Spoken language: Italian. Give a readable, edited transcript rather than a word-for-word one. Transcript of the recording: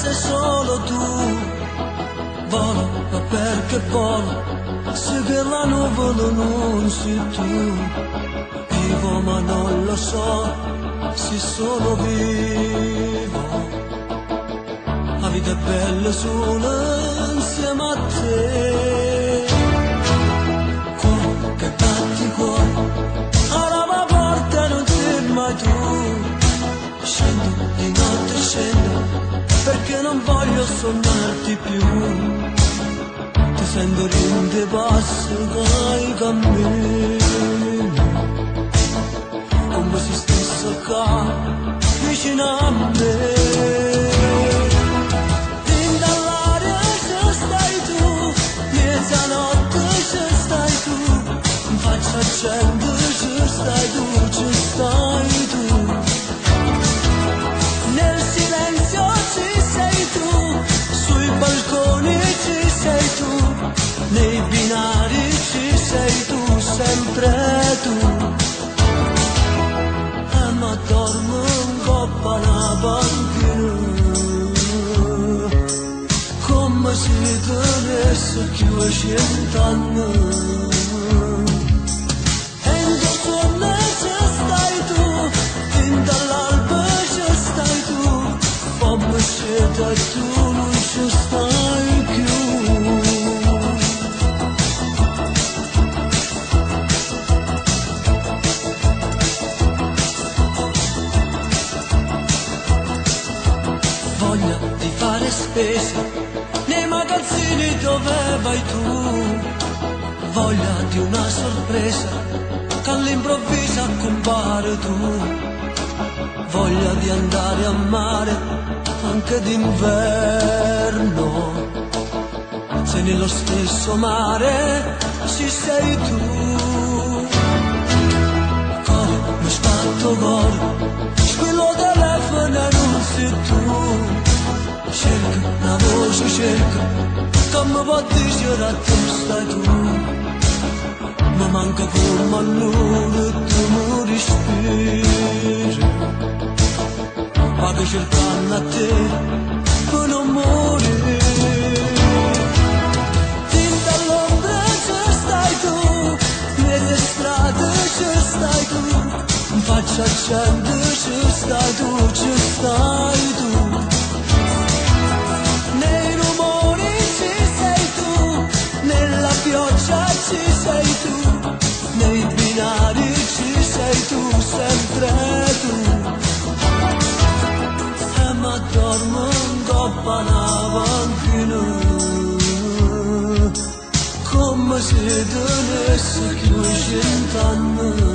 sei solo tu. Vola, ma perché vola, se che la nuvola non sei tu. Vivo ma non lo so, se sono vivo. La vita è bella solo insieme a te. Cuore che batti cuore, alla mia porta non sei mai tu. Scendo di notte scendo, perché non voglio sognarti più. Ti sento rinde passo dai cammini, come se stesse qua vicino a me. In dall'aria ci stai tu, mezzanotte ci stai tu, in faccia accendo ci stai tu, ci stai tu. Nel silenzio ci sei tu, sui balconi ci sei tu, nei binari ci sei tu, sempre tu. Ma dormo in coppa una panchina, come se tenesse più a 100 anni. E in tuo sonno ci stai tu, fin dall'alba ci stai tu, come se da tu non ci stai più. Voglia di fare spesa nei magazzini dove vai tu, voglia di una sorpresa che all'improvviso compare tu, voglia di andare a mare anche d'inverno, se nello stesso mare ci sei tu. Cuore, mi sbatto cuore, squillo telefono e non sei tu. Cerca, una voce cerca, che mi può dire a te stai tu. Mi manca come a luna e tu mi respiri. Vado cercando a te per non morire. Fin dall'ombra ci stai tu, nelle strade ci stai tu, in faccia accende ci stai tu, ci stai tu. Nella pioggia ci sei tu, nei binari ci sei tu, sempre tu. Ma dormo in coppa una panchina, come se tenesse più 100 anni.